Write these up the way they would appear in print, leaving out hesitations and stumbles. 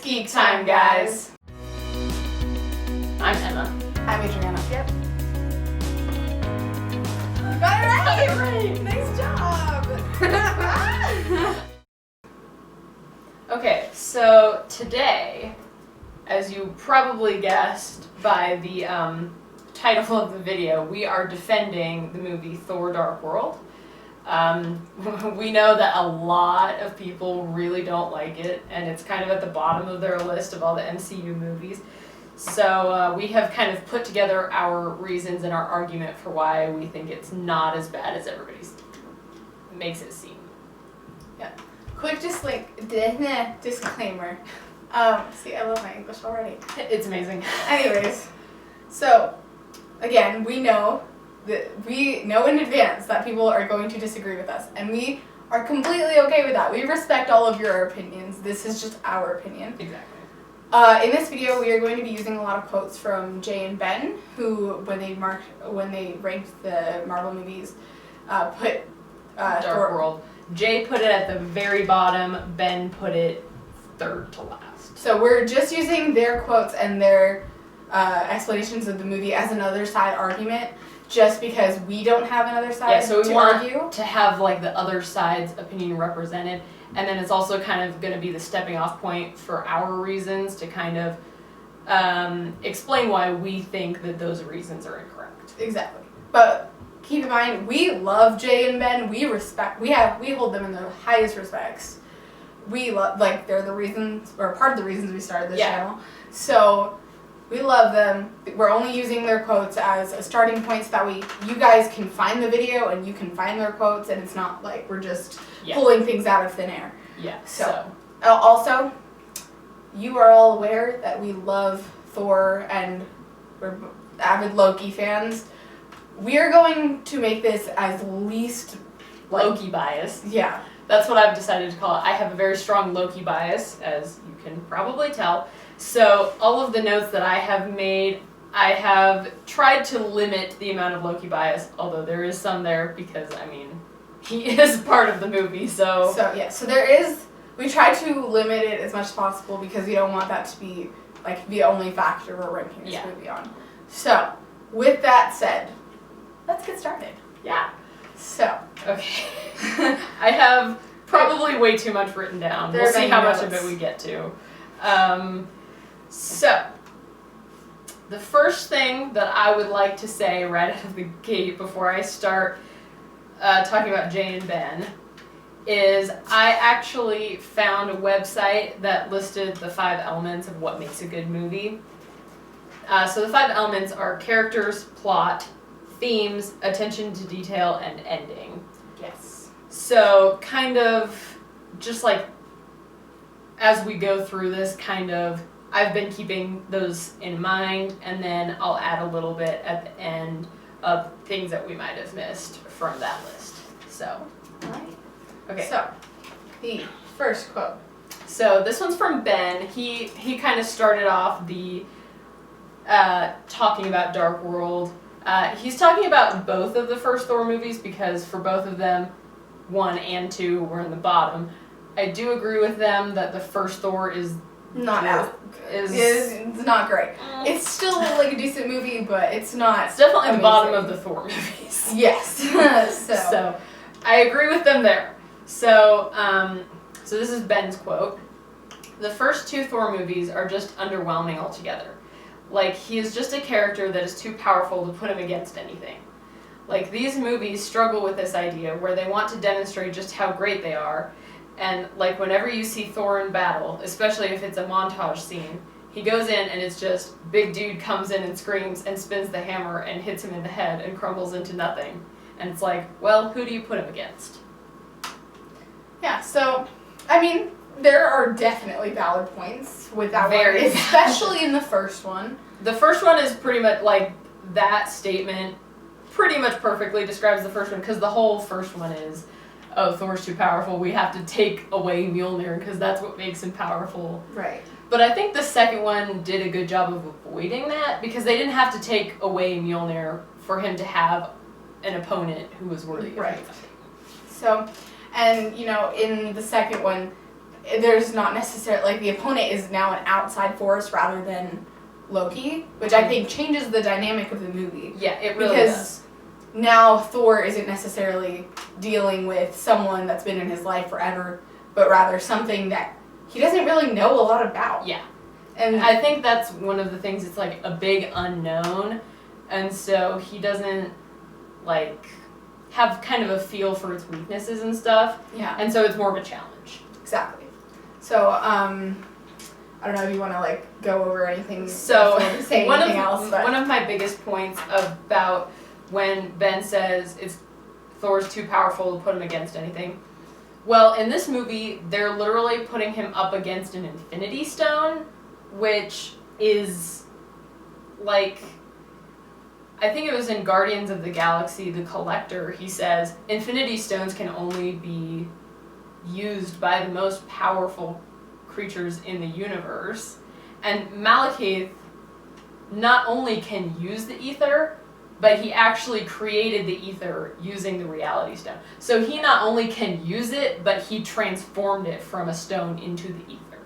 Geek time, guys. I'm Emma. I'm Adriana. Yep. You got it right! Right. Nice job! Okay, so today, as you probably guessed by the title of the video, we are defending the movie Thor: Dark World. We know that a lot of people really don't like it, and it's kind of at the bottom of their list of all the MCU movies. So we have kind of put together our reasons and our argument for why we think it's not as bad as everybody makes it seem. Yeah. Quick disclaimer. See, I love my English already. It's amazing. Anyways, so again, we know in advance that people are going to disagree with us, and we are completely okay with that. We respect all of your opinions. This is just our opinion. Exactly. In this video, we are going to be using a lot of quotes from Jay and Ben, who, when they ranked the Marvel movies, put Dark World. Jay put it at the very bottom. Ben put it third to last. So we're just using their quotes and their explanations of the movie as another side argument, just because we don't have another side so we to want argue. to have like the other side's opinion represented, and then it's also kind of going to be the stepping off point for our reasons to kind of explain why we think that those reasons are incorrect. Exactly. But keep in mind, we love Jay and Ben. We hold them in the highest respects. We love, they're the reasons, or part of the reasons we started this channel. So we love them. We're only using their quotes as a starting point so that you guys can find the video and you can find their quotes, and it's not like we're just pulling things out of thin air. Yeah. So also, you are all aware that we love Thor and we're avid Loki fans. We are going to make this as least Loki bias. Yeah. That's what I've decided to call it. I have a very strong Loki bias, as you can probably tell. So all of the notes that I have made, I have tried to limit the amount of Loki bias, although there is some there because, I mean, he is part of the movie, so there is, we try to limit it as much as possible because we don't want that to be, the only factor we're ranking this movie on. So, with that said, let's get started. Yeah. So. Okay. I have probably way too much written down. We'll see how much of it we get to. So, the first thing that I would like to say right out of the gate before I start talking about Jay and Ben is I actually found a website that listed the 5 elements of what makes a good movie. So the 5 elements are characters, plot, themes, attention to detail, and ending. Yes. So kind of just like as we go through this, I've been keeping those in mind, and then I'll add a little bit at the end of things that we might have missed from that list. So, alright. Okay. So, the first quote. So this one's from Ben. He kind of started off the talking about Dark World. He's talking about both of the first Thor movies because for both of them, 1 and 2 were in the bottom. I do agree with them that the first Thor is not it's not great. It's still a decent movie, but it's not. It's definitely amazing. the bottom of the Thor movies. Yes. So I agree with them there. So so this is Ben's quote. The first 2 Thor movies are just underwhelming altogether. He is just a character that is too powerful to put him against anything. These movies struggle with this idea where they want to demonstrate just how great they are. And, whenever you see Thor in battle, especially if it's a montage scene, he goes in and it's just, big dude comes in and screams and spins the hammer and hits him in the head and crumbles into nothing. And it's well, who do you put him against? Yeah, so, I mean, there are definitely valid points with that one, especially in the first one. The first one is pretty much, that statement pretty much perfectly describes the first one, because the whole first one is, oh, Thor's too powerful, we have to take away Mjolnir because that's what makes him powerful. Right. But I think the second one did a good job of avoiding that because they didn't have to take away Mjolnir for him to have an opponent who was worthy of him. So, and in the second one, there's not necessarily, like, the opponent is now an outside force rather than Loki, which I think changes the dynamic of the movie. Yeah, it really because does. Now Thor isn't necessarily dealing with someone that's been in his life forever, but rather something that he doesn't really know a lot about. Yeah. And I think that's one of the things, it's like a big unknown, and so he doesn't, like, have kind of a feel for its weaknesses and stuff, yeah, and so it's more of a challenge. exactly. So, I don't know if you want to, like, go over anything. So, say anything else. But one of my biggest points about when Ben says Thor's too powerful to put him against anything. Well, in this movie, they're literally putting him up against an Infinity Stone, which is, like, I think it was in Guardians of the Galaxy, the Collector, he says, Infinity Stones can only be used by the most powerful creatures in the universe. And Malekith not only can use the Aether, but he actually created the Aether using the Reality Stone. So he not only can use it, but he transformed it from a stone into the Aether.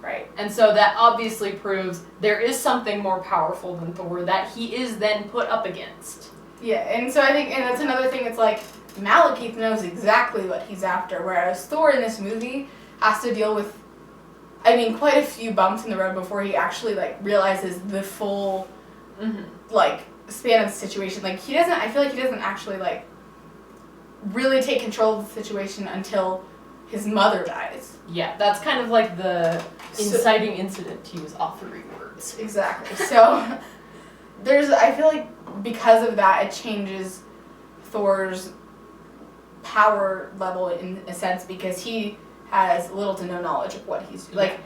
right. And so that obviously proves there is something more powerful than Thor that he is then put up against. Yeah, and so I think, and that's another thing, it's like, Malekith knows exactly what he's after, whereas Thor in this movie has to deal with, I mean, quite a few bumps in the road before he actually, like, realizes the full, like, span of the situation. Like, I feel like he doesn't actually, like, really take control of the situation until his mother dies. Yeah, that's kind of like the inciting incident, to use authoring words. Exactly. So, I feel like because of that, it changes Thor's power level in a sense, because he has little to no knowledge of what he's doing. Like,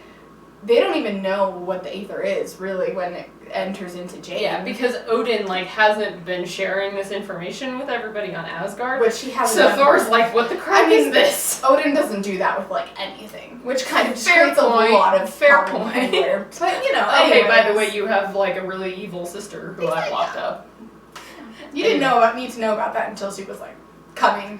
they don't even know what the Aether is, really, when it enters into Jane. Yeah, because Odin, like, hasn't been sharing this information with everybody on Asgard. Which he hasn't So done Thor's before. like, what the crap is this? Odin doesn't do that with, like, anything, which kind of just Fair creates point. a lot of Fair problem point. everywhere. But, you know, Okay, by the anyways. way, you have, like, a really evil sister who I locked up. You didn't need to know about that until she was, like, coming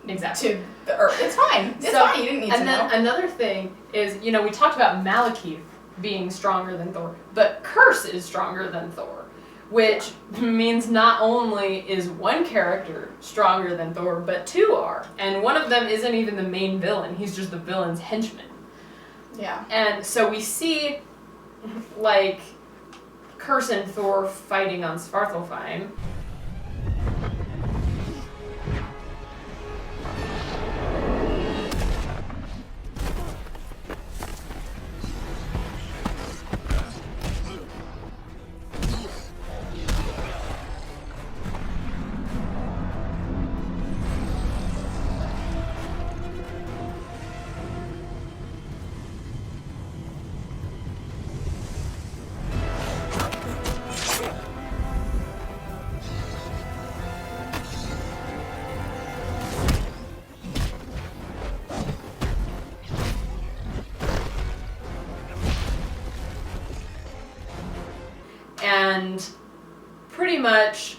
Exactly. to the Earth. It's fine. It's fine. You didn't need to know. And then another thing is, you know, we talked about Malekith being stronger than Thor, but Curse is stronger than Thor, which means not only is one character stronger than Thor, but two are. And one of them isn't even the main villain, he's just the villain's henchman. Yeah. And so we see, like, Curse and Thor fighting on Svartalfheim. And pretty much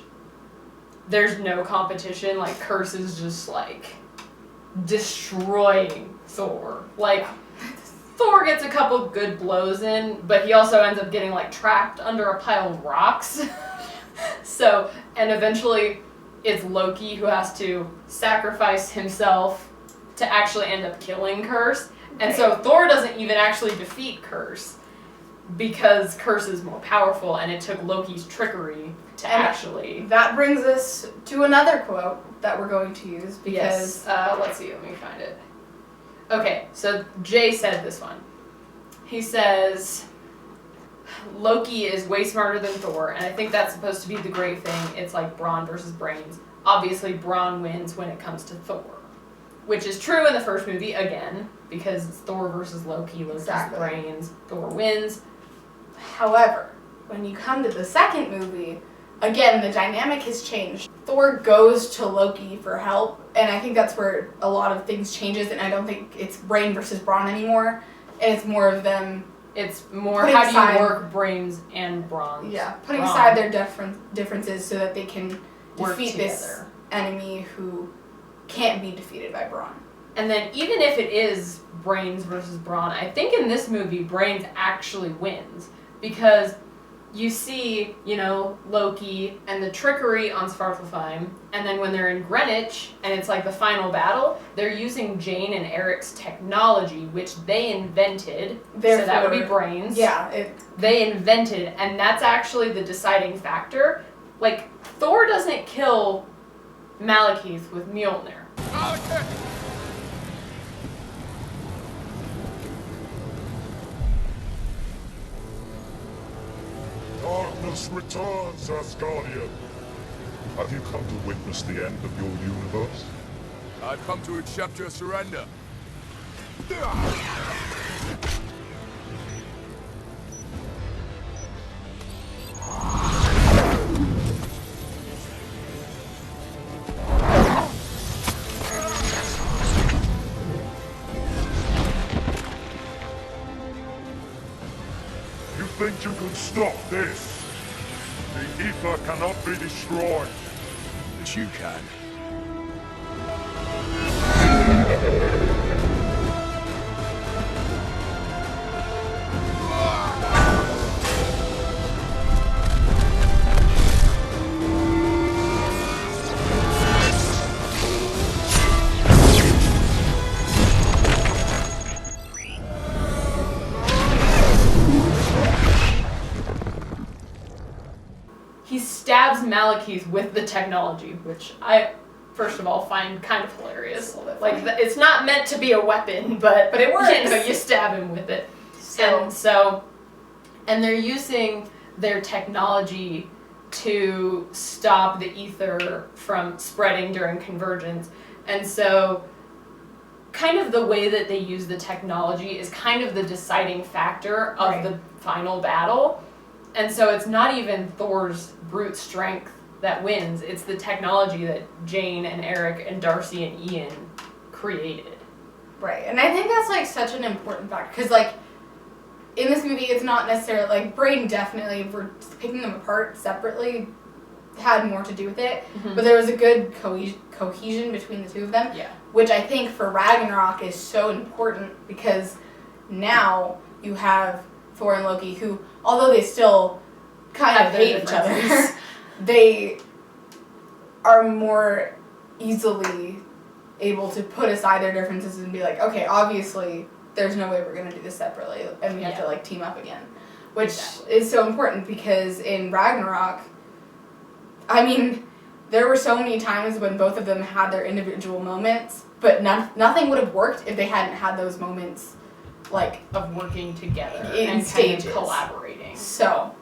there's no competition. Like, Curse is just, like, destroying Thor. Like, Thor gets a couple good blows in, but he also ends up getting, like, trapped under a pile of rocks. So, and eventually it's Loki who has to sacrifice himself to actually end up killing Curse. And so Thor doesn't even actually defeat Curse, because Curse is more powerful, and it took Loki's trickery to actually... That brings us to another quote that we're going to use, Yes. because... Let's see, let me find it. Okay, so Jay said this one. He says, Loki is way smarter than Thor, and I think that's supposed to be the great thing. It's like brawn versus brains. Obviously, brawn wins when it comes to Thor. Which is true in the first movie, again, because it's Thor versus Loki, Loki's brains, Thor wins. However, when you come to the second movie, again, the dynamic has changed. Thor goes to Loki for help, and I think that's where a lot of things changes, and I don't think it's brain versus brawn anymore, and it's more of them... It's more how do you work brains and brawn. Yeah, putting aside their differences so that they can work defeat together. this enemy who can't be defeated by brawn. And then even if it is brains versus brawn, I think in this movie, brains actually wins. Because you see, Loki and the trickery on Svartalfheim, and then when they're in Greenwich, and it's like the final battle, they're using Jane and Eric's technology, which they invented. Therefore, so that would be brains. Yeah. They invented, and that's actually the deciding factor. Like, Thor doesn't kill Malekith with Mjolnir. Darkness returns, Asgardian. Have you come to witness the end of your universe? I've come to accept your surrender. You think you can stop this? The Aether cannot be destroyed. But you can. He stabs Malekith with the technology, which I, first of all, find kind of hilarious. Like, it's not meant to be a weapon, but it works. You stab him with it. And they're using their technology to stop the Aether from spreading during Convergence. And so, kind of the way that they use the technology is kind of the deciding factor of the final battle. And so it's not even Thor's brute strength that wins, it's the technology that Jane and Eric and Darcy and Ian created. Right, and I think that's, like, such an important factor, because, like, in this movie, it's not necessarily, like, Brain definitely, if we're picking them apart separately, had more to do with it, but there was a good cohesion between the two of them, which I think for Ragnarok is so important, because now you have Thor and Loki, who, although they still kind of hate each other, they are more easily able to put aside their differences and be like, okay, obviously there's no way we're going to do this separately, and we have to, like, team up again. Which is so important, because in Ragnarok, I mean, there were so many times when both of them had their individual moments, but nothing would have worked if they hadn't had those moments, like, of working together in and stages. kind of collaborating. So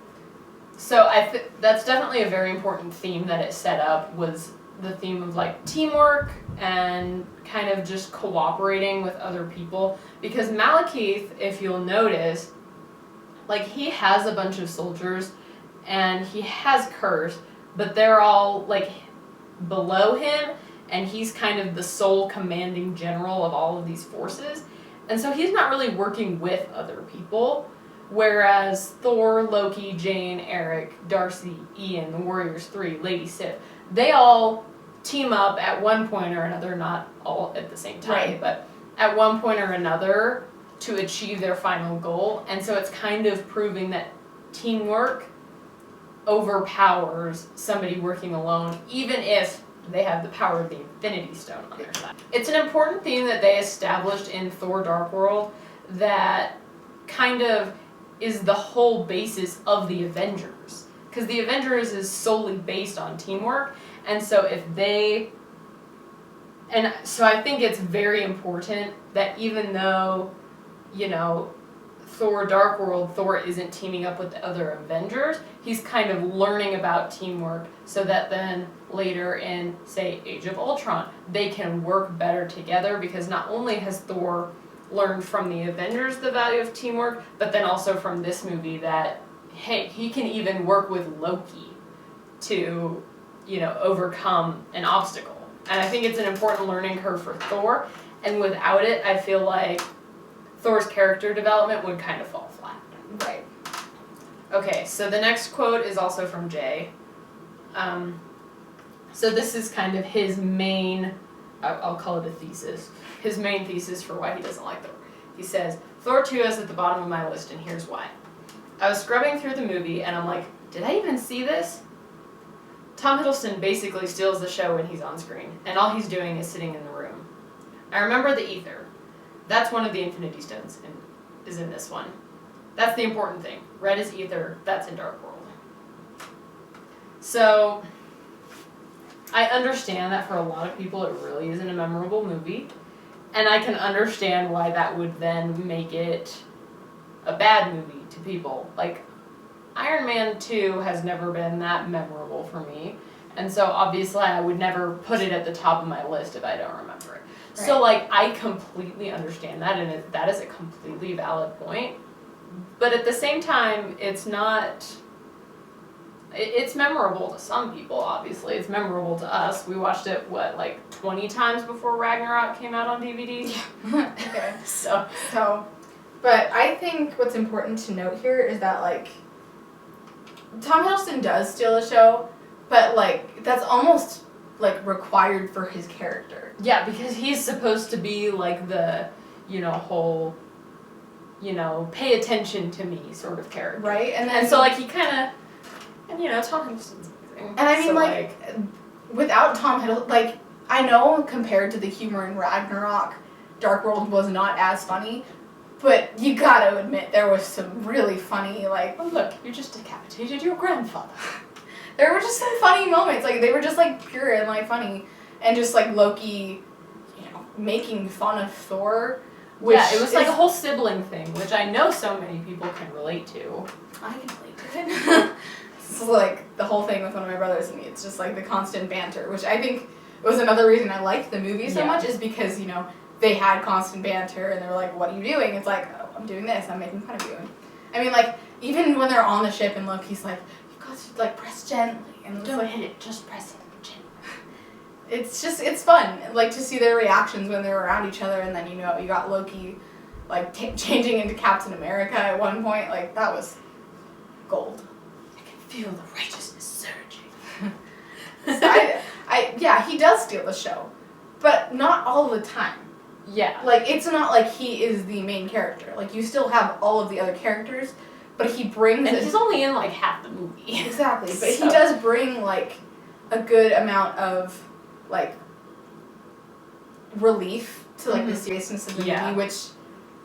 that's definitely a very important theme that it set up, was the theme of, like, teamwork and kind of just cooperating with other people. Because Malekith, if you'll notice, like, he has a bunch of soldiers and he has Curse, but they're all, like, below him, and he's kind of the sole commanding general of all of these forces. And so he's not really working with other people, whereas Thor, Loki, Jane, Eric, Darcy, Ian, the Warriors 3, Lady Sif, they all team up at one point or another, not all at the same time, but at one point or another to achieve their final goal. And so it's kind of proving that teamwork overpowers somebody working alone, even if they have the power of the Infinity Stone on their side. It's an important theme that they established in Thor Dark World that kind of is the whole basis of the Avengers. Because the Avengers is solely based on teamwork, and so so I think it's very important that even though, Thor Dark World, Thor isn't teaming up with the other Avengers, he's kind of learning about teamwork so that then later in, say, Age of Ultron, they can work better together, because not only has Thor learned from the Avengers the value of teamwork, but then also from this movie that, hey, he can even work with Loki to, overcome an obstacle. And I think it's an important learning curve for Thor, and without it, I feel like Thor's character development would kind of fall flat. Right. Okay, so the next quote is also from Jay. So this is kind of his main I'll call it a thesis, his main thesis for why he doesn't like Thor. He says, Thor 2 is at the bottom of my list, and here's why. I was scrubbing through the movie, and I'm like, did I even see this? Tom Hiddleston basically steals the show when he's on screen, and all he's doing is sitting in the room. I remember the Aether. That's one of the Infinity Stones, and is in this one. That's the important thing. Red is Aether, that's in Dark World. So, I understand that for a lot of people it really isn't a memorable movie, and I can understand why that would then make it a bad movie to people. Like, Iron Man 2 has never been that memorable for me, and so obviously I would never put it at the top of my list if I don't remember it. Right. So, like, I completely understand that, and that is a completely valid point. But at the same time, it's not... It's memorable to some people, obviously. It's memorable to us. We watched it, 20 times before Ragnarok came out on DVD? Yeah. Okay. So, but I think what's important to note here is that, like, Tom Hiddleston does steal the show, but, like, that's almost, like, required for his character. Yeah, because he's supposed to be, like, the, whole, pay attention to me sort of character. Right? And so, like, he kind of... And, Tom Hiddleston's amazing. And I mean, without Tom Hiddleston, I know compared to the humor in Ragnarok, Dark World was not as funny, but you gotta admit there was some really funny, oh, look, you just decapitated your grandfather. There were just some funny moments. Like, they were just, pure and, funny. And just, Loki, making fun of Thor. Which it was a whole sibling thing, which I know so many people can relate to. I can relate to it. It's the whole thing with one of my brothers and me. It's just the constant banter, which I think was another reason I liked the movie so much, is because, they had constant banter and they were like, what are you doing? It's like, oh, I'm doing this, I'm making fun of you. I mean, even when they're on the ship and Loki's like, you've got to, press gently. And don't hit it, just press it gently. It's fun, to see their reactions when they're around each other, and then, you got Loki, changing into Captain America at one point. That was gold. Feel the righteousness surging. Yeah, he does steal the show, but not all the time. Yeah. It's not like he is the main character. You still have all of the other characters, but he brings... And he's only in, half the movie. Exactly, but he does bring, a good amount of, relief to, the seriousness of the movie, which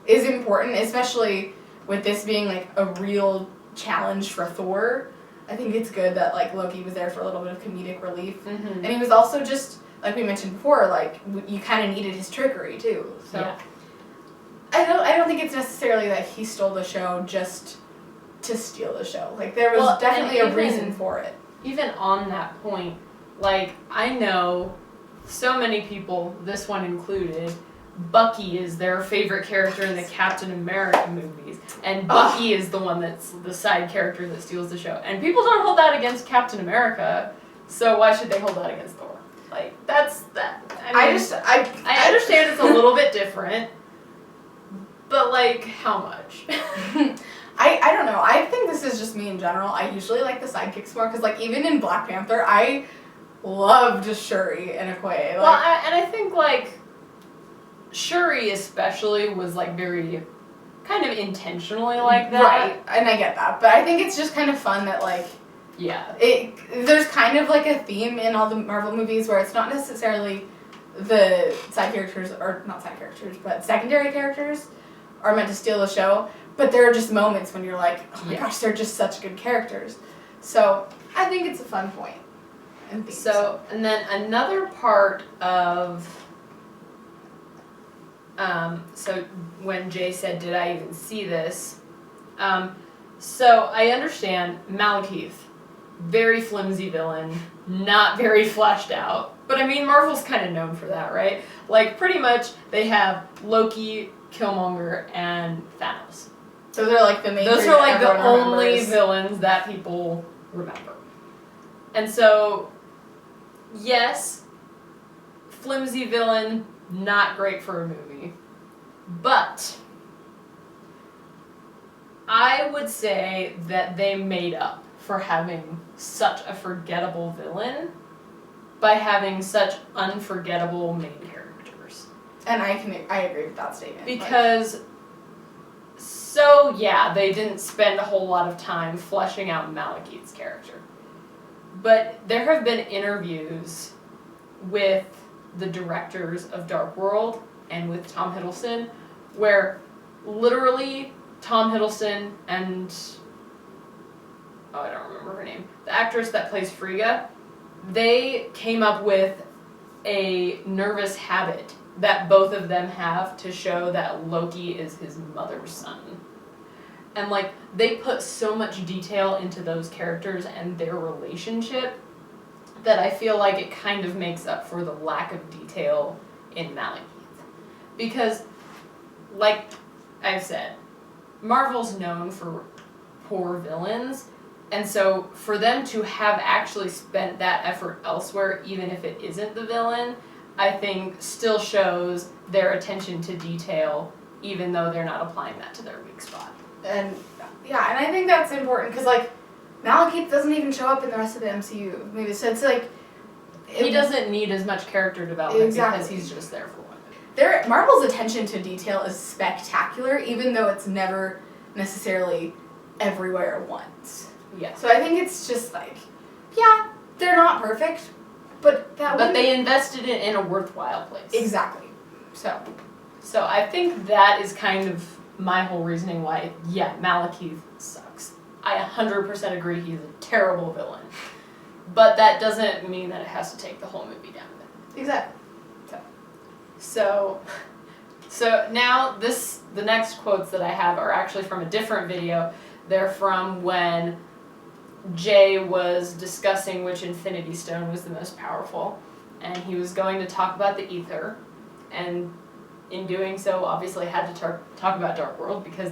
is important, especially with this being, a real challenge for Thor. I think it's good that, Loki was there for a little bit of comedic relief. Mm-hmm. And he was also just, like we mentioned before, you kind of needed his trickery, too. So yeah. I don't think it's necessarily that he stole the show just to steal the show. There was definitely a reason for it. Even on that point, I know so many people, this one included, Bucky is their favorite character in the Captain America movies, and Bucky is the one that's the side character that steals the show. And people don't hold that against Captain America, so why should they hold that against Thor? That's that. I understand it's a little bit different, but how much? I don't know. I think this is just me in general. I usually like the sidekicks more, because even in Black Panther, I loved Shuri and Okoye. And I think Shuri especially was very kind of intentionally like that. Right, and I get that. But I think it's just kind of fun that there's kind of a theme in all the Marvel movies where it's not necessarily the side characters, or not side characters, but secondary characters are meant to steal the show. But there are just moments when you're oh my gosh, they're just such good characters. So I think it's a fun point. And then another part of... so when Jay said, did I even see this? So I understand Malekith, very flimsy villain, not very fleshed out. But I mean, Marvel's kind of known for that, right? Pretty much they have Loki, Killmonger, and Thanos. Those are the main. Those are the only villains that people remember. And so, yes, flimsy villain, not great for a movie. But I would say that they made up for having such a forgettable villain by having such unforgettable main And I agree with that statement. Because, so yeah, they didn't spend a whole lot of time fleshing out Malekith's character. But there have been interviews with the directors of Dark World and with Tom Hiddleston where literally Tom Hiddleston and, I don't remember her name, the actress that plays Frigga, they came up with a nervous habit that both of them have to show that Loki is his mother's son. And, like, they put so much detail into those characters and their relationship that I feel like it kind of makes up for the lack of detail in Malekith. Because, like I've said, Marvel's known for poor villains, and so for them to have actually spent that effort elsewhere, even if it isn't the villain, I think still shows their attention to detail, even though they're not applying that to their weak spot. And yeah, and I think that's important because, like, Malekith doesn't even show up in the rest of the MCU movies, so it's like He doesn't need as much character development because he's just there for one movie. Marvel's attention to detail is spectacular, even though it's never necessarily everywhere at once. Yeah. So I think it's just like, yeah, they're not perfect, but they invested it in a worthwhile place. Exactly. So I think that is kind of my whole reasoning why, yeah, Malekith sucks. I 100% agree he's a terrible villain. But that doesn't mean that it has to take the whole movie down. Exactly. So now the next quotes that I have are actually from a different video. They're from when Jay was discussing which Infinity Stone was the most powerful, and he was going to talk about the Aether, and in doing so, obviously had to talk about Dark World, because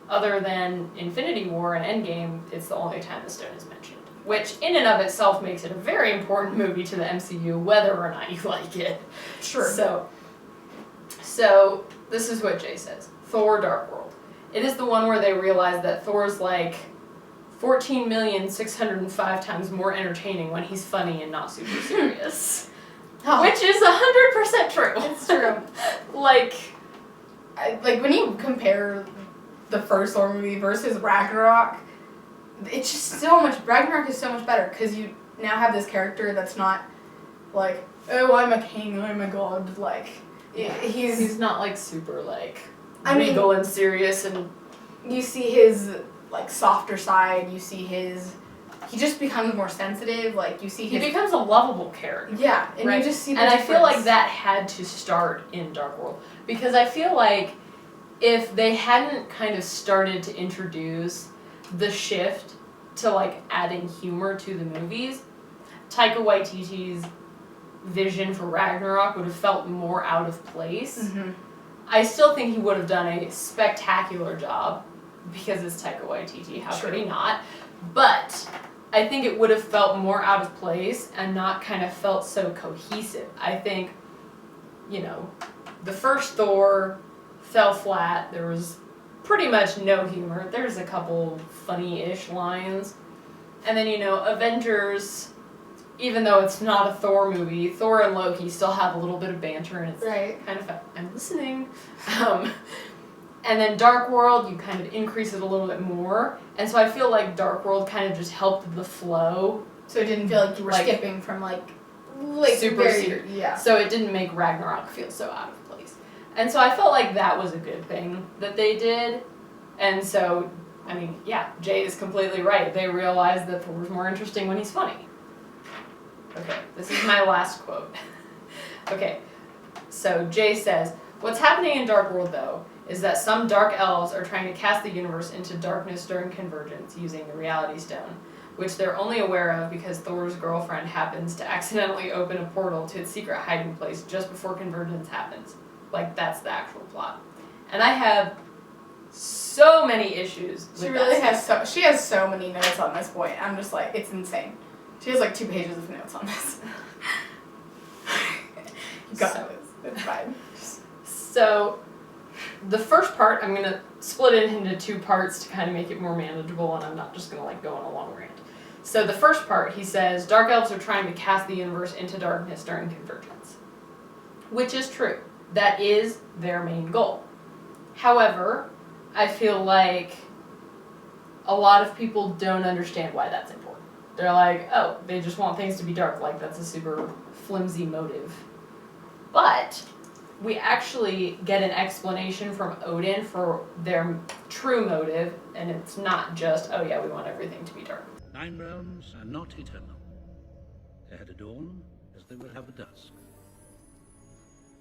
other than Infinity War and Endgame, it's the only time the stone is mentioned. Which, in and of itself, makes it a very important movie to the MCU, whether or not you like it. Sure. So this is what Jay says. Thor: Dark World. It is the one where they realize that Thor's like 14,605 times more entertaining when he's funny and not super serious. Which is 100% true. It's true. like when you compare the first Thor movie versus Ragnarok, it's just so much. Ragnarok is so much better because you now have this character that's not like, oh, I'm a king, I'm a god. Like, he's not like super like regal and serious, and you see his like softer side. You see he just becomes more sensitive. Like he becomes a lovable character. Yeah, and right? You just see the and difference. I feel like that had to start in Dark World, because I feel like if they hadn't kind of started to introduce the shift to like adding humor to the movies, Taika Waititi's vision for Ragnarok would have felt more out of place. Mm-hmm. I still think he would have done a spectacular job because it's Taika Waititi. How could he not? But I think it would have felt more out of place and not kind of felt so cohesive. I think, the first Thor fell flat. There was pretty much no humor. There's a couple funny-ish lines. And then, Avengers, even though it's not a Thor movie, Thor and Loki still have a little bit of banter, and it's kind of fun. I'm listening. And then Dark World, you kind of increase it a little bit more. And so I feel like Dark World kind of just helped the flow. So it didn't feel like you were skipping from like super serious. Yeah. So it didn't make Ragnarok feel so out of place. And so I felt like that was a good thing that they did. And so, Jay is completely right. They realized that Thor's more interesting when he's funny. Okay, this is my last quote. Okay, so Jay says, "What's happening in Dark World, though, is that some dark elves are trying to cast the universe into darkness during Convergence using the Reality Stone, which they're only aware of because Thor's girlfriend happens to accidentally open a portal to its secret hiding place just before Convergence happens." Like, that's the actual plot. And I have so many issues with She has so many notes on this point. I'm just like, it's insane. She has like 2 pages of notes on this. It's fine. So, the first part, I'm going to split it into 2 parts to kind of make it more manageable, and I'm not just going to go on a long rant. So the first part, he says, dark elves are trying to cast the universe into darkness during Convergence. Which is true. That is their main goal. However, I feel like a lot of people don't understand why that's important. They're like, oh, they just want things to be dark. Like, that's a super flimsy motive. But we actually get an explanation from Odin for their true motive, and it's not just, oh yeah, we want everything to be dark. 9 realms are not eternal. They had a dawn, as they will have a dusk.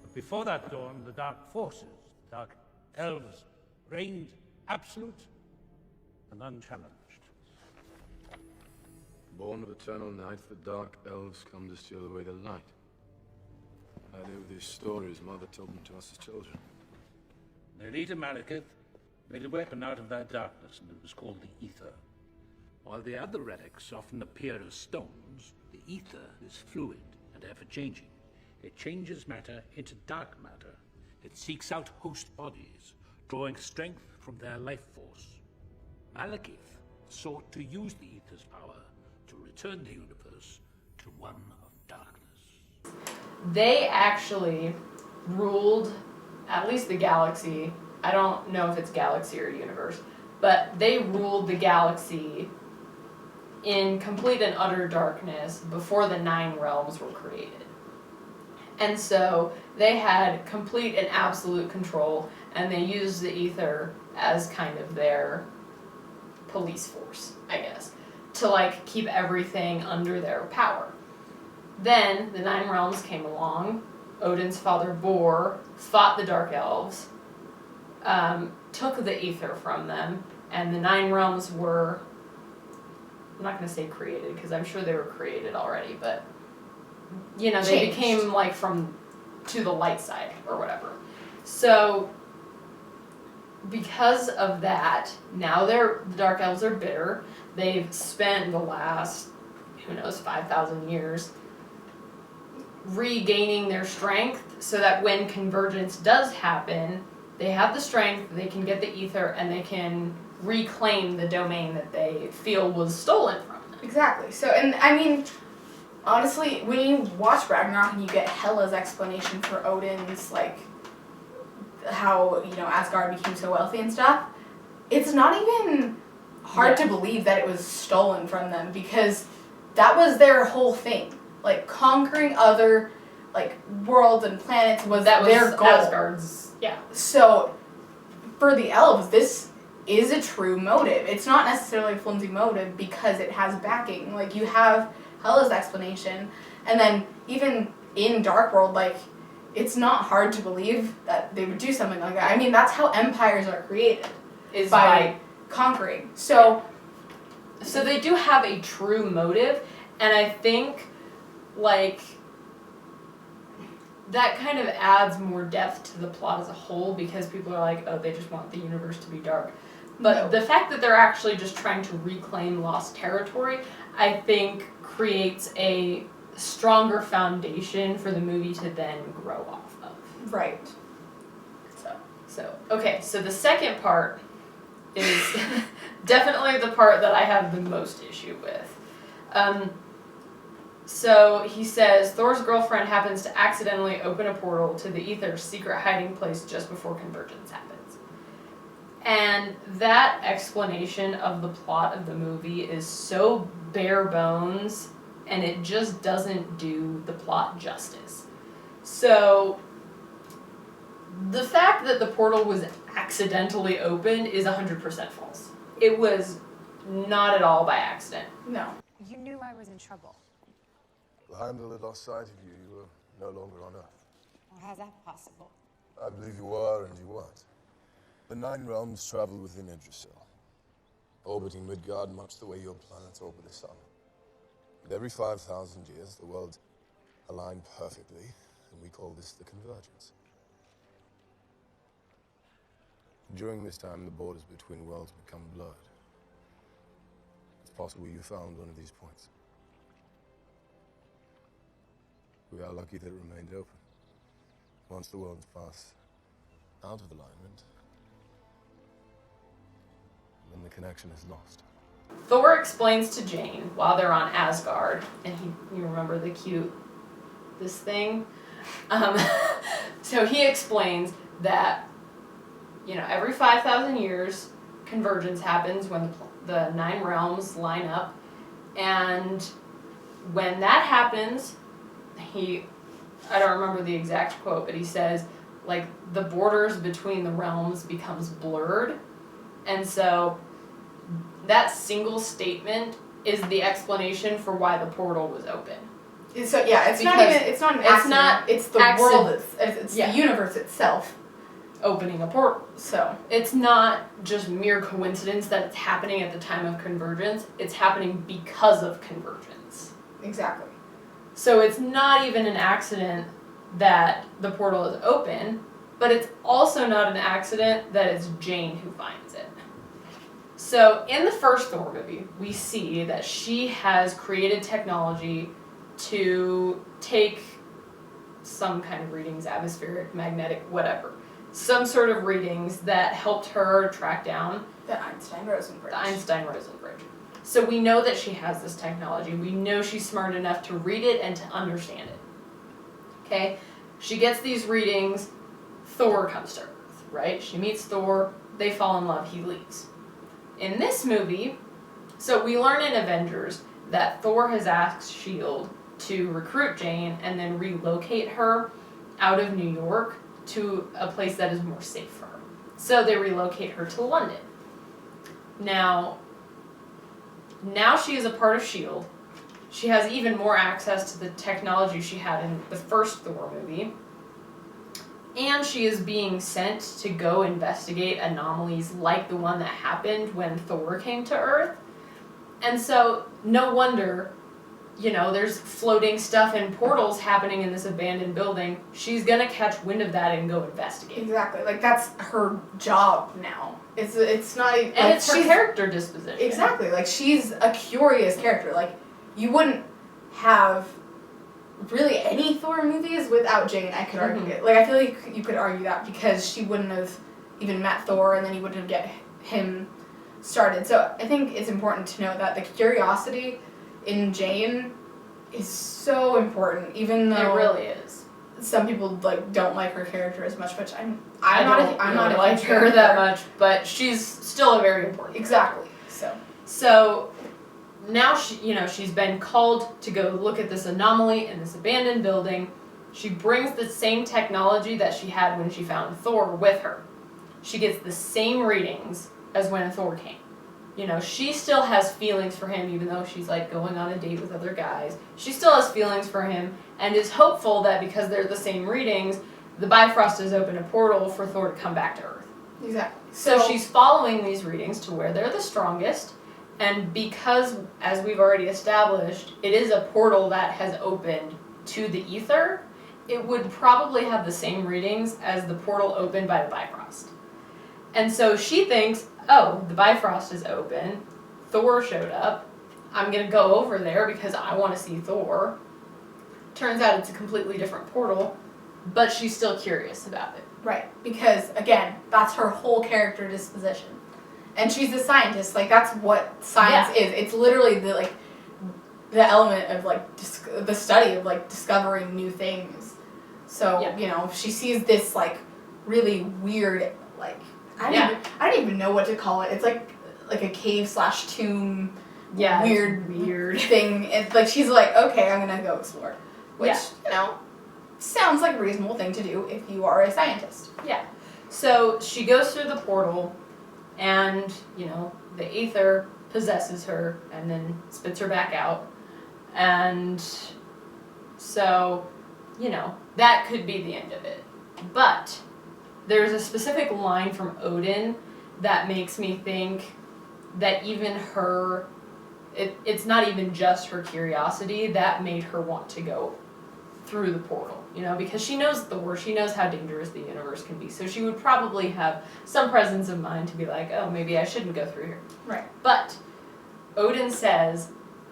But before that dawn, the dark forces, the dark elves, reigned absolute and unchallenged. Born of eternal night, the dark elves come to steal away the light. I knew these stories Mother told them to us as children. Their leader, Malekith, made a weapon out of that darkness, and it was called the Aether. While the other relics often appear as stones, the Aether is fluid and ever-changing. It changes matter into dark matter. It seeks out host bodies, drawing strength from their life force. Malekith sought to use the Aether's power to return the universe to one of darkness. They actually ruled, at least the galaxy. I don't know if it's galaxy or universe, but they ruled the galaxy in complete and utter darkness before the 9 realms were created. And so they had complete and absolute control, and they used the Aether as kind of their police force, I guess, to like keep everything under their power. Then the 9 realms came along. Odin's father Bor fought the Dark Elves, took the Aether from them, and the 9 realms were, I'm not going to say created, because I'm sure they were created already, but, you know, they became like to the light side, or whatever. So, because of that, now the Dark Elves are bitter. They've spent the last, who knows, 5,000 years regaining their strength so that when Convergence does happen, they have the strength, they can get the Aether, and they can reclaim the domain that they feel was stolen from them. Exactly. So, and I mean, honestly, when you watch Ragnarok and you get Hela's explanation for Odin's, like, how, you know, Asgard became so wealthy and stuff, it's not even hard to believe that it was stolen from them, because that was their whole thing. Like, conquering other, like, worlds and planets was their goal. Asgard's, yeah. So, for the elves, this is a true motive. It's not necessarily a flimsy motive because it has backing. Like, you have Hela's explanation, and then even in Dark World, like, it's not hard to believe that they would do something like that. I mean, that's how empires are created, is by conquering. So they do have a true motive, and I think, like, that kind of adds more depth to the plot as a whole, because people are like, oh, they just want the universe to be dark. But the fact that they're actually just trying to reclaim lost territory, I think creates a stronger foundation for the movie to then grow off of. Right. So the second part is definitely the part that I have the most issue with. So he says, Thor's girlfriend happens to accidentally open a portal to the Aether's secret hiding place just before Convergence happens. And that explanation of the plot of the movie is so bare bones, and it just doesn't do the plot justice. So, the fact that the portal was accidentally opened is 100% false. It was not at all by accident. No. You knew I was in trouble. The Heimdall lost sight of you. You were no longer on Earth. Well, how's that possible? I believe you were and you weren't. The 9 realms travel within Yggdrasil, orbiting Midgard much the way your planets orbit the sun. But every 5,000 years, the worlds align perfectly, and we call this the Convergence. During this time, the borders between worlds become blurred. It's possible you found one of these points. We are lucky that it remained open. Once the worlds pass out of alignment, then the connection is lost. Thor explains to Jane while they're on Asgard, and you remember the cute, this thing? So he explains that, every 5,000 years, convergence happens when the 9 realms line up. And when that happens, I don't remember the exact quote, but he says, like, the borders between the realms becomes blurred. And so that single statement is the explanation for why the portal was open. So yeah, it's not an accident. It's the world. It's the universe itself opening a portal. So it's not just mere coincidence that it's happening at the time of convergence. It's happening because of convergence. Exactly. So it's not even an accident that the portal is open, but it's also not an accident that it's Jane who finds it. So in the first Thor movie, we see that she has created technology to take some kind of readings, atmospheric, magnetic, whatever. Some sort of readings that helped her track down the Einstein-Rosen bridge. So we know that she has this technology. We know she's smart enough to read it and to understand it. Okay? She gets these readings. Thor comes to Earth, right? She meets Thor. They fall in love. He leaves. In this movie, so we learn in Avengers that Thor has asked S.H.I.E.L.D. to recruit Jane and then relocate her out of New York to a place that is more safe for her. So they relocate her to London. Now she is a part of S.H.I.E.L.D. She has even more access to the technology she had in the first Thor movie. And she is being sent to go investigate anomalies like the one that happened when Thor came to Earth. And so, no wonder, there's floating stuff and portals happening in this abandoned building. She's gonna catch wind of that and go investigate. Exactly. Like, that's her job now. It's not even... And it's her character disposition. Exactly. Like, she's a curious character. Like, you wouldn't have really any Thor movies without Jane, I could argue it. Like, I feel like you could argue that because she wouldn't have even met Thor and then you wouldn't get him started. So I think it's important to know that the curiosity in Jane is so important, even though... It really is. Some people, don't like her character as much, which I'm not like her that much, but she's still a very important Exactly. So now she's been called to go look at this anomaly in this abandoned building. She brings the same technology that she had when she found Thor with her. She gets the same readings as when Thor came. She still has feelings for him, even though she's going on a date with other guys. She still has feelings for him and is hopeful that because they're the same readings, the Bifrost has opened a portal for Thor to come back to Earth. Exactly. So she's following these readings to where they're the strongest. And because, as we've already established, it is a portal that has opened to the Aether, it would probably have the same readings as the portal opened by the Bifrost. And so she thinks, oh, the Bifrost is open, Thor showed up, I'm going to go over there because I want to see Thor. Turns out it's a completely different portal, but she's still curious about it. Right, because, again, that's her whole character disposition. And she's a scientist. That's what science is. It's literally the element of the study of discovering new things. So she sees this really weird I don't even know what to call it. It's like a cave/tomb. Yeah, weird thing. It's she's okay, I'm gonna go explore. Which sounds like a reasonable thing to do if you are a scientist. Yeah. So she goes through the portal. And, the Aether possesses her and then spits her back out. And so, that could be the end of it. But there's a specific line from Odin that makes me think that even her, it's not even just her curiosity that made her want to go through the portal, because she knows Thor, she knows how dangerous the universe can be, so she would probably have some presence of mind to be like, oh, maybe I shouldn't go through here. Right. But Odin says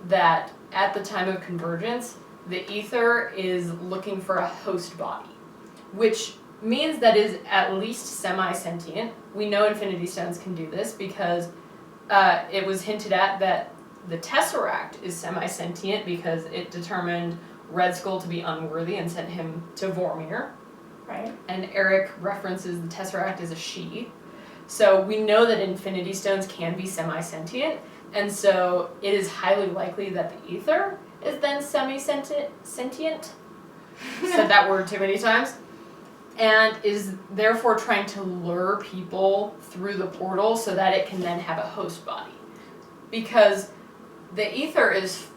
that at the time of convergence, the Aether is looking for a host body, which means that is at least semi-sentient. We know Infinity Stones can do this because it was hinted at that the Tesseract is semi-sentient because it determined Red Skull to be unworthy and sent him to Vormir. Right. And Eric references the Tesseract as a she. So we know that Infinity Stones can be semi-sentient, and so it is highly likely that the Aether is then semi-sentient. Said that word too many times. And is therefore trying to lure people through the portal so that it can then have a host body. Because the Aether is,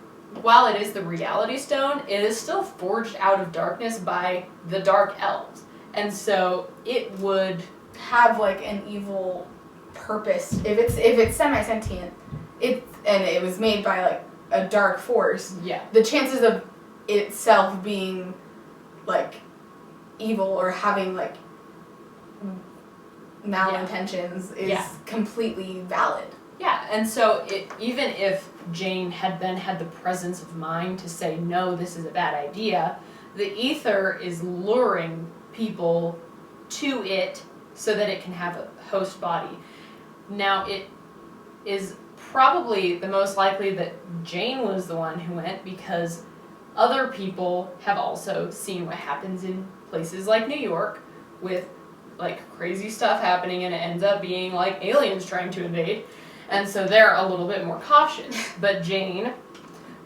while it is the reality stone, it is still forged out of darkness by the Dark Elves. And so it would have like an evil purpose. If it's semi-sentient, and it was made by like a dark force, yeah. The chances of itself being like evil or having like malintentions is completely valid. Yeah, and so even if Jane had then had the presence of mind to say, no, this is a bad idea, the Aether is luring people to it so that it can have a host body. Now, it is probably the most likely that Jane was the one who went, because other people have also seen what happens in places like New York with like crazy stuff happening, and it ends up being like aliens trying to invade. And so they're a little bit more cautious. But Jane,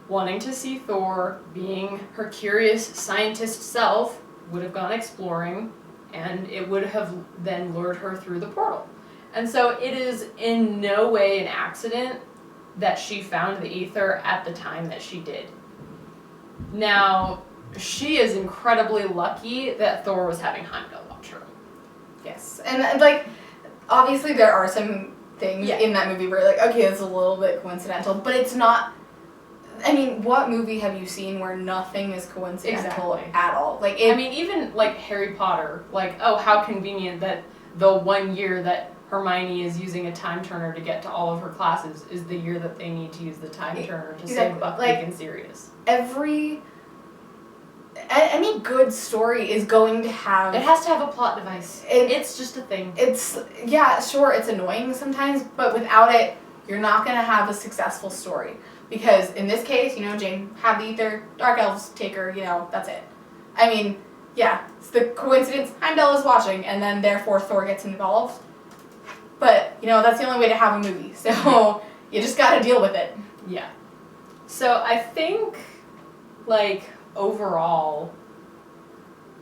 wanting to see Thor, being her curious scientist self, would have gone exploring, and it would have then lured her through the portal. And so it is in no way an accident that she found the Aether at the time that she did. Now, she is incredibly lucky that Thor was having Heimdall watch her. Yes. And like, obviously there are some things in that movie where like, okay, it's a little bit coincidental, but it's not. I mean, what movie have you seen where nothing is coincidental at all? Like, I mean, even like Harry Potter, like, oh, how convenient that the 1 year that Hermione is using a time turner to get to all of her classes is the year that they need to use the time turner to save Buckbeak and Sirius. Any good story is going to have... It has to have a plot device. It's just a thing. It's, yeah, sure, it's annoying sometimes, but without it, you're not going to have a successful story. Because in this case, you know, Jane had the Aether, Dark Elves take her, you know, that's it. I mean, yeah, it's the coincidence Heimdall is watching, and then therefore Thor gets involved. But, you know, that's the only way to have a movie, so you just gotta deal with it. Yeah. So I think, like, overall,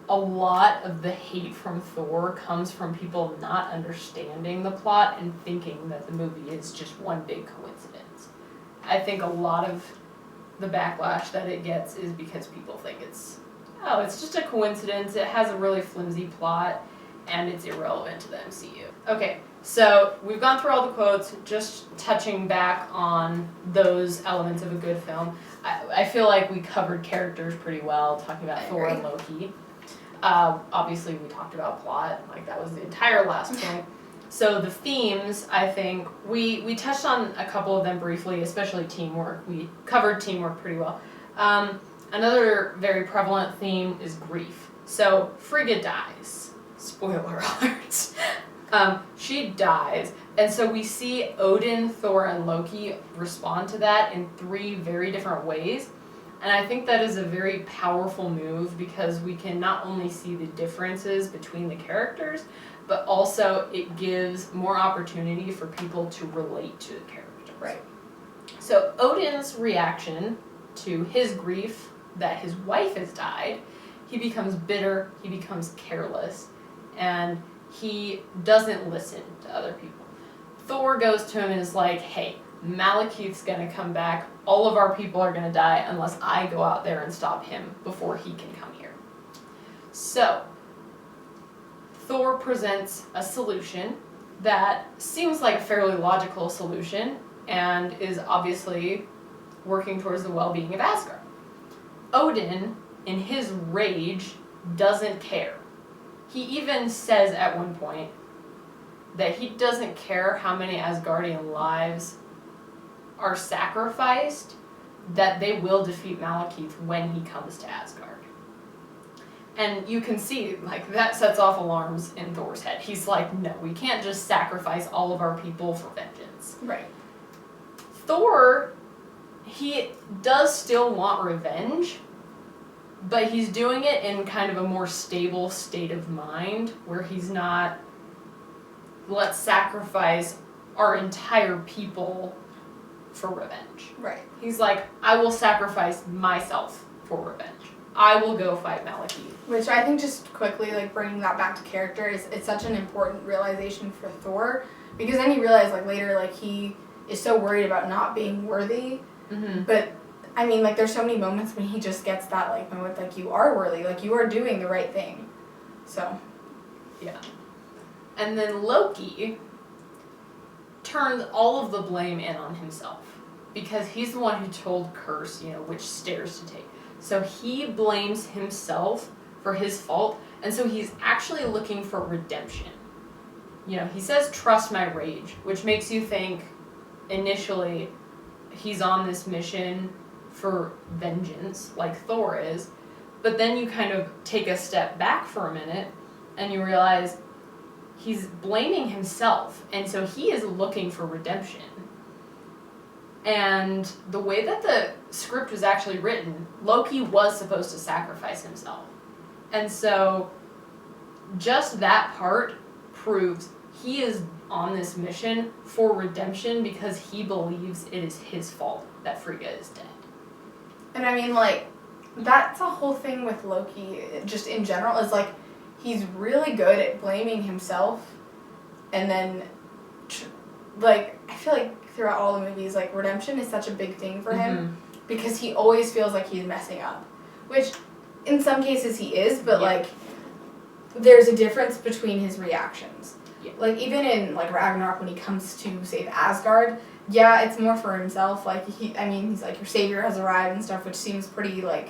a lot of the hate from Thor comes from people not understanding the plot and thinking that the movie is just one big coincidence. I think a lot of the backlash that it gets is because people think it's just a coincidence, it has a really flimsy plot, and it's irrelevant to the MCU. Okay, so we've gone through all the quotes, just touching back on those elements of a good film. I feel like we covered characters pretty well, talking about Thor and Loki. Obviously, we talked about plot, like that was the entire last point. So the themes, I think, we touched on a couple of them briefly, especially teamwork. We covered teamwork pretty well. Another very prevalent theme is grief. So Frigga dies. Spoiler alert. She dies. And so we see Odin, Thor, and Loki respond to that in 3 very different ways. And I think that is a very powerful move because we can not only see the differences between the characters, but also it gives more opportunity for people to relate to the characters. Right. So Odin's reaction to his grief that his wife has died, he becomes bitter, he becomes careless, and he doesn't listen to other people. Thor goes to him and is like, hey, Malekith's gonna come back, all of our people are gonna die unless I go out there and stop him before he can come here. So, Thor presents a solution that seems like a fairly logical solution and is obviously working towards the well-being of Asgard. Odin, in his rage, doesn't care. He even says at one point that he doesn't care how many Asgardian lives are sacrificed, that they will defeat Malekith when he comes to Asgard. And you can see, like, that sets off alarms in Thor's head. He's like, no, we can't just sacrifice all of our people for vengeance. Right. Thor, he does still want revenge, but he's doing it in kind of a more stable state of mind where he's not, let's sacrifice our entire people for revenge. Right. He's like, I will sacrifice myself for revenge. I will go fight Malekith. Which I think, just quickly, like, bringing that back to character, it's such an important realization for Thor, because then you realize, like, later, like, he is so worried about not being worthy, but, I mean, like, there's so many moments when he just gets that, like, moment, like, you are worthy, like, you are doing the right thing. So. Yeah. And then Loki turned all of the blame in on himself, because he's the one who told Curse, which stairs to take. So he blames himself for his fault, and so he's actually looking for redemption. He says, trust my rage, which makes you think, initially, he's on this mission for vengeance, like Thor is, but then you kind of take a step back for a minute, and you realize he's blaming himself, and so he is looking for redemption. And the way that the script was actually written, Loki was supposed to sacrifice himself. And so just that part proves he is on this mission for redemption because he believes it is his fault that Frigga is dead. And I mean, like, that's a whole thing with Loki, just in general, is like, he's really good at blaming himself, and then, like, I feel like throughout all the movies, like, redemption is such a big thing for him, because he always feels like he's messing up, which in some cases he is, but like, there's a difference between his reactions. Like, even in, like, Ragnarok, when he comes to save Asgard, yeah, it's more for himself, like, he's like, your savior has arrived and stuff, which seems pretty, like,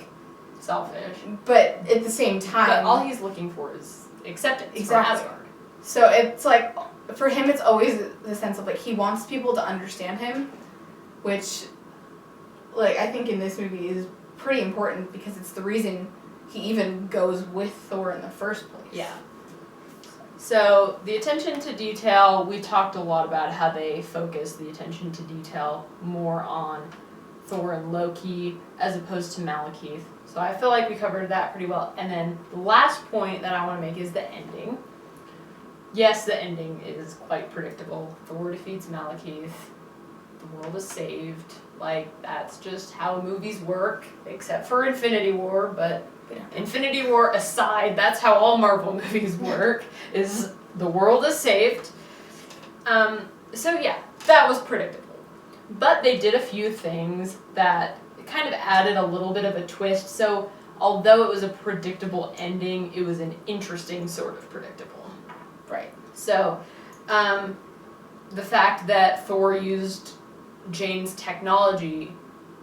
selfish. But at the same time, but all he's looking for is acceptance from Asgard. So it's like, for him, it's always the sense of, like, he wants people to understand him, which, like, I think in this movie is pretty important, because it's the reason he even goes with Thor in the first place. Yeah. So, the attention to detail, we talked a lot about how they focus the attention to detail more on Thor and Loki as opposed to Malekith. So I feel like we covered that pretty well. And then the last point that I want to make is the ending. Yes, the ending is quite predictable. Thor defeats Malekith. The world is saved. Like, that's just how movies work, except for Infinity War, but Infinity War aside, that's how all Marvel movies work, is the world is saved. So yeah, that was predictable. But they did a few things that kind of added a little bit of a twist, so although it was a predictable ending, it was an interesting sort of predictable. Right. So, the fact that Thor used Jane's technology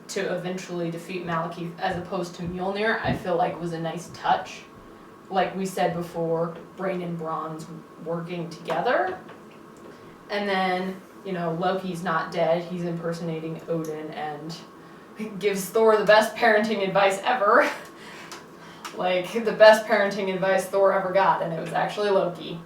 to eventually defeat Malekith as opposed to Mjolnir, I feel like was a nice touch. Like we said before, Brain and Bronze working together. And then, Loki's not dead, he's impersonating Odin and gives Thor the best parenting advice ever. Like, the best parenting advice Thor ever got, and it was actually Loki.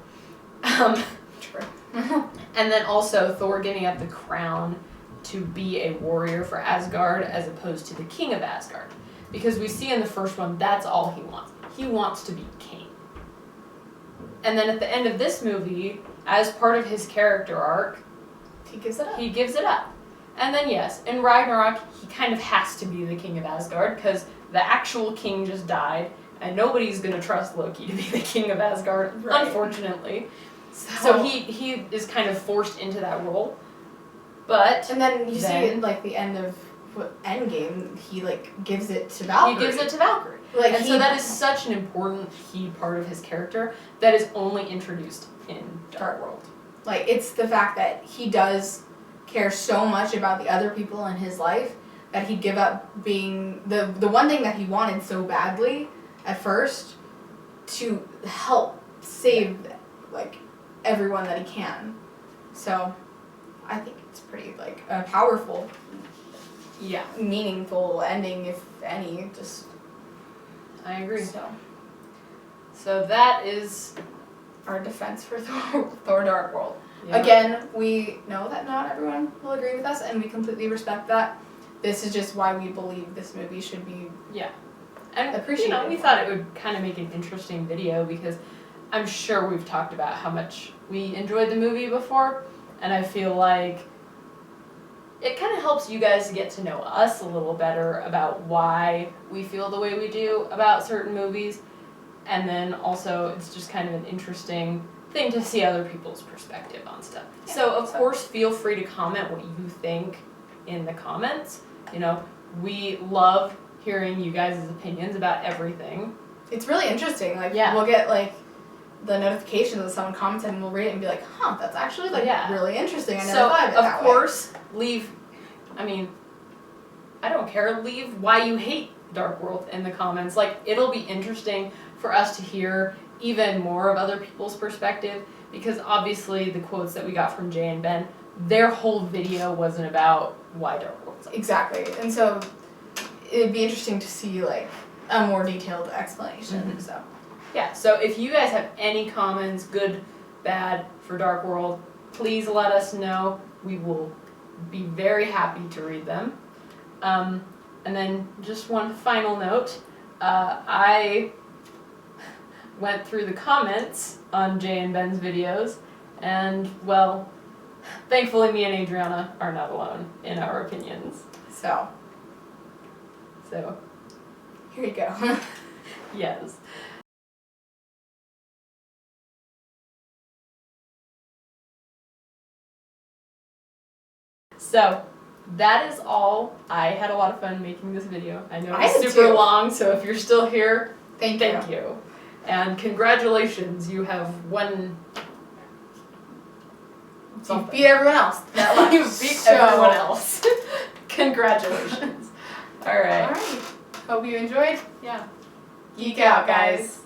True. And then also Thor giving up the crown to be a warrior for Asgard as opposed to the king of Asgard. Because we see in the first one, that's all he wants. He wants to be king. And then at the end of this movie, as part of his character arc, he gives it up. He gives it up. And then yes, in Ragnarok, he kind of has to be the king of Asgard because the actual king just died, and nobody's going to trust Loki to be the king of Asgard, right. Unfortunately. So he is kind of forced into that role. But and then you see at, like, the end of Endgame, he, like, gives it to Valkyrie. He gives it to Valkyrie. Like, and so that is such an important key part of his character that is only introduced in Dark World. Like, it's the fact that he does care so much about the other people in his life that he'd give up being the one thing that he wanted so badly at first to help save, like, everyone that he can. So I think it's pretty, like, a powerful, meaningful ending, if any. Just I agree. So that is our defense for Thor Dark World. Yeah. Again, we know that not everyone will agree with us, and we completely respect that. This is just why we believe this movie should be And appreciate it. we thought it would kind of make an interesting video because I'm sure we've talked about how much we enjoyed the movie before, and I feel like it kind of helps you guys to get to know us a little better about why we feel the way we do about certain movies, and then also it's just kind of an interesting thing to see other people's perspective on stuff. Yeah, so of course, feel free to comment what you think in the comments. We love hearing you guys' opinions about everything. It's really interesting. Like, Yeah. we'll get, like, the notifications of someone commented and we'll read it and be like, huh, that's actually, like, really interesting. I never thought of it that way. Of course, leave, I don't care, leave why you hate Dark World in the comments. Like, it'll be interesting for us to hear even more of other people's perspective, because obviously the quotes that we got from Jay and Ben, their whole video wasn't about why Dark World's like. Exactly. And so it'd be interesting to see, like, a more detailed explanation. So Yeah, so if you guys have any comments, good, bad, for Dark World, please let us know. We will be very happy to read them. And then just one final note. I went through the comments on Jay and Ben's videos, and, well, thankfully me and Adriana are not alone in our opinions. So here you go. Yes. So, that is all. I had a lot of fun making this video. I know I it's did super too. long, so if you're still here, Thank you. And congratulations, you have won You something. beat everyone else. That left. You beat everyone else. Congratulations. All right. All right. Hope you enjoyed. Yeah. Geek out, guys.